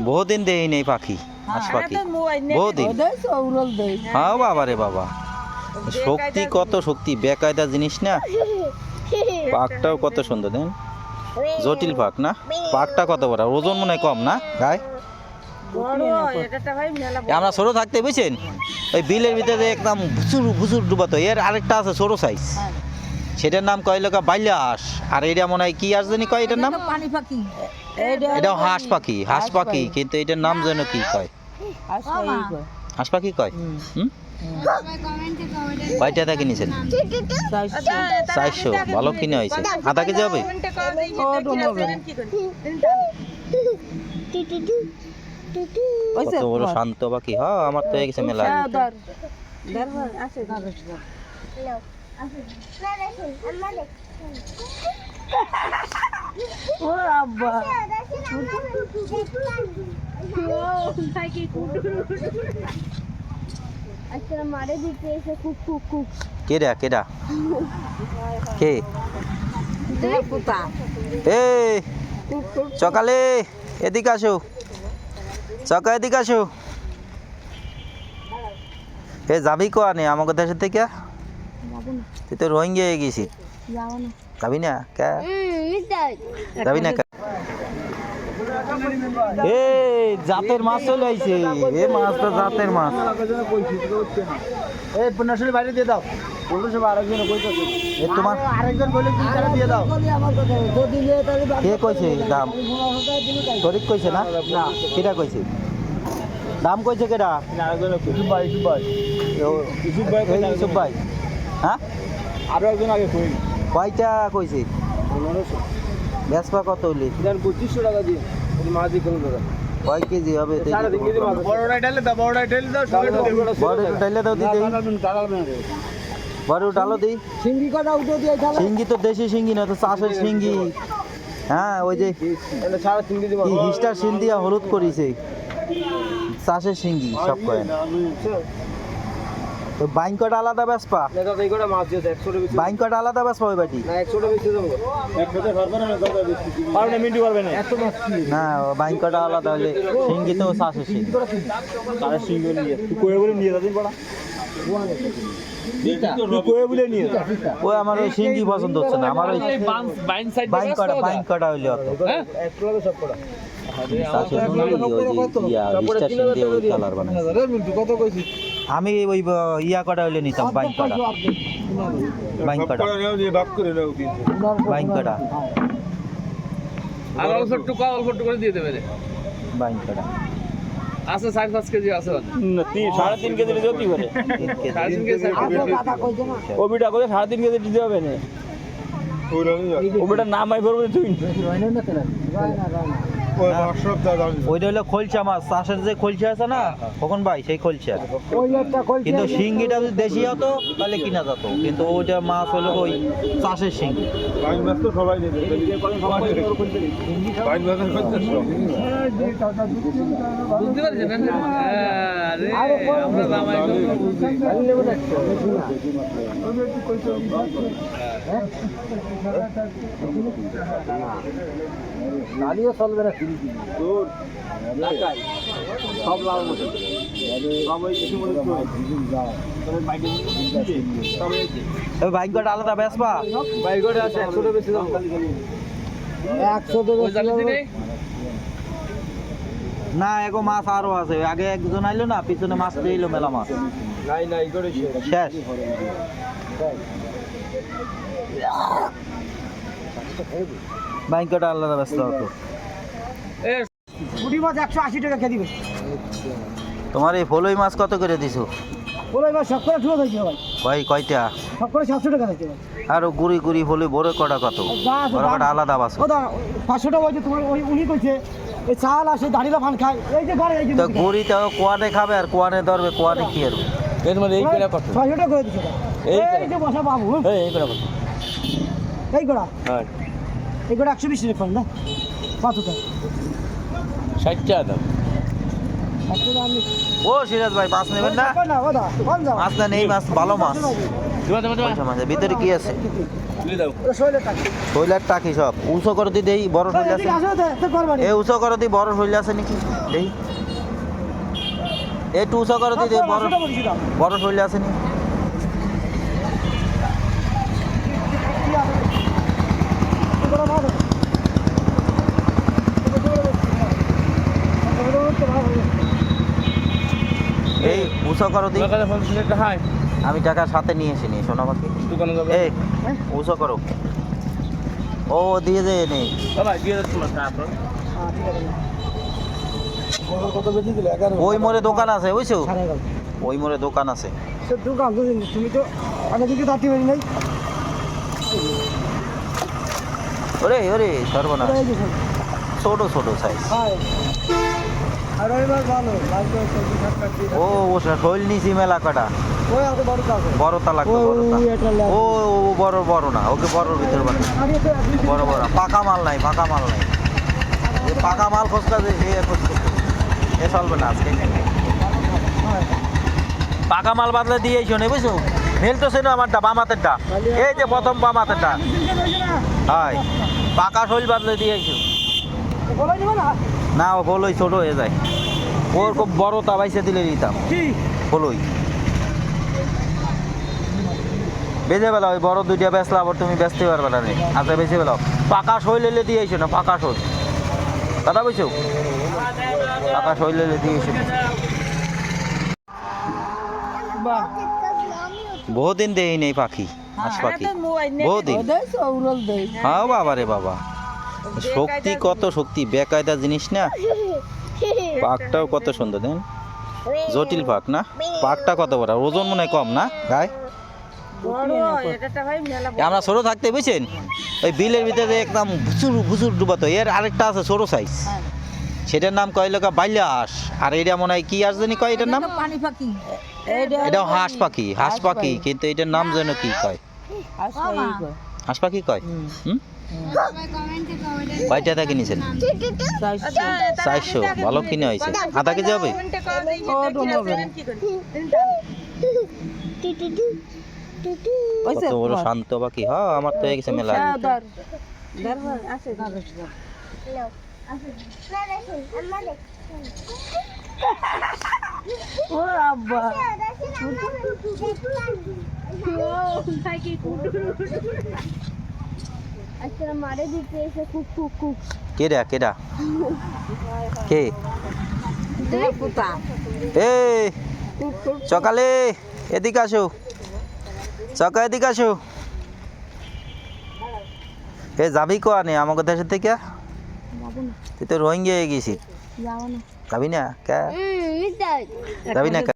বহুদিন দেই নেই পাখি, হাঁস পাখি বহুদিন। হ্যাঁ বাবা রে বাবা, শক্তি কত শক্তি, বেকায়দা জিনিস না। পাকটাও কত সুন্দর, দেন জটিল পাক না। পাকটা কত বড়, ওজন মনে হয় কম না গায়ে। আমরা ছোট থাকতে বুঝছেন, ওই বিলের ভিতরে একদম ভুচুর ভুচুর ডুবাতো। এর আরেকটা আছে ছোট সাইজ, সেটার নাম কয় লোকা বাইলা হাঁস। আর এটা মনে হয় কি আর জানি কয় এটার নাম, এটাও হাঁস পাখি। হাঁস পাখি কিন্তু এটার নাম যেন কি কয়, হাঁস পাখি কয়। কয়টা টাকা কিনেছেন? 400। ভালো কিনে হয়েছে, আধা কেজি হবে। কত বড় শান্ত পাখি। হ্যাঁ আমার তো হয়ে গেছে মেলা। কেডা কেডা কে? এই সকালে এদিকে আসো, সকাল এদিকে আসো। এ যাবি কোয়ানে আমাকে দেশের থেকে? তুই তো রোহিঙ্গা হয়ে গেছি, যাবি না কে? যাবি না? এই জাতের মাছ চলে আইছে, এ মাছটা জাতের মাছ। এই পনেরোশো বাইরে দিয়ে দাও, 1500 আরেকজন কইতেছে। এ তোমার আরেকজন কইলে 2 টাকা দিয়ে দাও। কে কইছে দাম? তরিক কইছে না? না কেটা কইছে দাম? কইছে কেটা? আরেকজন ইউসুফ ভাই, ইউসুফ ভাই, ইউসুফ ভাই, ইউসুফ ভাই। হ্যাঁ আরো একজন আগে কই কয়টা কইছে? 1500। বেচবা কত হইলে? 2500 টাকা দিয়ে মাছ দিয়ে কোন দাদা। কয় কেজি হবে? বড়টাই ঢালে দাও, বড়টাই ঢেলে দাও, বড় ডাইলে দাও দিদি, বড় ডালো দিই। সিঙ্গি কটা উঠে দিয়ে ঢালা। সিঙ্গি তো দেশি সিঙ্গি না, তো চাষের সিঙ্গি। হ্যাঁ ওই যে এটা সারা সিঙ্গি দিব। কি হিস্টার সিন্ধিয়া হলুদ করিছে, চাষের সিঙ্গি সব কয়। তো বাইন কটা আলাদা বেচপা? না দাদা এই কটা মাছ দিয়েছে 100 টাকা। বাইন কটা আলাদা বেচপা ওই বাটি? না 100 টাকা বেশি দেবো। 100 টাকা পারবে না দাদা, বেশি পারবে মিন্টু পারবে না। এত মাছ কি না বাইন কটা আলাদা হলে সিঙ্গি তো চাষের সিঙ্গি। সারা সিঙ্গি নিয়ে তুই কই বলে নিয়ে যাবেন বড়া। তুই কই বলে নিয়ে যা। ওই আমার ওই সিঙ্গি পছন্দ হচ্ছে না, আমার ওই বাইন কটা হইলে অত। হ্যাঁ 1 টাকা সব করা। চাষের সিঙ্গি ওই যে ইয়া হিস্টার সিঙ্গি ওই কালার বানাইছে। আরে মিন্টু কত কইছিস? আমি ওই ইয়া কটা হইলে নিতাম, বাইন কটা। বাইন কটা, ভাগ করে নাও 300। বাইন কটা, আর অল্প একটু করে দিয়ে দেবে। বাইন কটা আছে 4-5 কেজি আছে। না 3.5 কেজি দিতে হতে পারে। 3 কেজি। ও বিটা করে 3.5 কেজি দিতে হবে না। ও বিটা নাম আই করবে তুই। ওইটা হলো খোলসা মাছ, চাষের যে খোলসা আছে না কখন ভাই, সেই খোলসা। কিন্তু শিঙ্গিটা যদি দেশি হতো তাহলে কিনা যেত, কিন্তু ওইটা মাছ হলো ওই চাষের শিঙ্গি। বাইন মাছ তো সবাই নেবে। বাইন মাছ বুঝতে পারছেন না? আরে আমরা জামাই নালিও চলবে না। দূর ঢাকায় সব লাল মতো সবাই কিছু মনে করে তবে বাইকে তবে ওই বাইক কটা আলাদা বেচবা? বাইকটা আছে 100 টাকা বেশি দাম। 100 টাকা বেশি না, এগো মাছ আরো আছে। আগে একজন আইলো না, পিছনে মাছ দিলো মেলা মাছ। নাই নাই করে শেষ। বাইক কটা আলাদা বেচতে হতো। পুঁটি মাছ 180 টাকা কেজি বেশি। তোমার এই ফলই মাছ কত করে দিছো? বলে ভাই সব করে ঠুয়া দিতে ভাই। ভাই কয়টা? সব করে 700 টাকা দিতে ভাই। আর গুড়ি গুড়ি ফলই বড় কটা কত? বড় কটা আলাদা বাস। ওদা 500 টাকা হইছে তোমার ওই উনি কইছে এই চাল আসে দাঁড়িলা ফান খায় এই যে ঘরে এই যে। তো গুড়িটা কোয়ানে খাবে আর কোয়ানে ধরবে, কোয়ানে কি আর এই তোমার এই পেলা কত? 600 টাকা করে দিছে। এই যে বসা বাবু এই পেলা কত? এই গোড়া হ্যাঁ এই গোড়া 120 টাকা ফোন না কত টাকা? 60 টাকা দাম। ও সিরাজ ভাই মাছ নেবেন না? না ওদা কোন যাও মাছ না নেই, মাছ ভালো মাছ। দিবা ভিতরে কি আছে? শৈলার টাকি সব উঁচু করে দি দেই বড় শৈল আছে এ উঁচু করে দি বড় শৈল আছে নাকি দেই একটু উঁচু করে দি দেই বড় শৈল আছে নি এই উঁচু করো দি আমি টাকা সাথে নিয়ে এসিনি সোনা পাখি এই উঁচু করো ও দিয়ে দে নেই ওই মোড়ে দোকান আছে বুঝছো ওই মোড়ে দোকান আছে তুমি তো আগে দিকে দাঁড়িয়ে পারি নাই ওরে ওরে সর্বনাশ ছোট ছোট সাইজ আর এবার ভালো লাগবে সবজি শাক কাটি ও ও শৈল নিছি মেলা কাটা ওই আছে বড় আছে বড়টা লাগবে ও ও বড় বড় না ওকে বড়র ভিতর বানি বড় বড় পাকা মাল নাই এ পাকা মাল খোঁজটা যে সে এ চলবে না আজকে পাকা মাল বাদলে দিয়ে শোনে বুঝছো মেলতো সেটা আমারটা বাম হাতেরটা এই যে প্রথম বাম হাতেরটা হয় পাকা শৈল বাদলে দিয়ে আইছো না ও বলই ছোট হয়ে যায় ওর খুব বড় তা বাইসে দিলে দিতাম বলই বেজে বেলা ওই বড় দুইটা বেচলা আবার তুমি বেচতে পারবে না আচ্ছা বেঁচে বেলাও পাকা শৈলে দিয়ে আইছো না পাকা শৈল দাদা বুঝছো পাকা শৈলে দিয়ে আইছো বহুদিন দেই নেই পাখি হাঁস পাখি বহুদিন হ্যাঁ বাবা রে বাবা শক্তি কত শক্তি বেকায়দা জিনিস না পাকটাও কত সুন্দর দেন জটিল পাক না পাকটা কত বড় ওজন মনে হয় কম না গায়ে আমরা ছোট থাকতে বুঝছেন ওই বিলের ভিতরে একদম ভুসুর ডুবাতো এর আরেকটা আছে ছোট সাইজ সেটার নাম কয় লোকা বাইলা হাঁস আর এটা মনে হয় কি হাঁস জানি কয় এটার নাম এটাও হাঁস পাখি কিন্তু এটার নাম যেন কি কয় হাঁস পাখি কয় হুম কয়টা টাকা কিনেছেন 400 ভালো কিনে হয়েছে আধা কেজি হবে কত বড় শান্ত পাখি হ্যাঁ আমার তো হয়ে গেছে মেলা কেডা কে এই সকালে এদিকে আসো এ যাবি কো আনে আমাকে দেশের থেকে তুই তো রোহিঙ্গা হয়ে গেছিস যাবি না যাবি না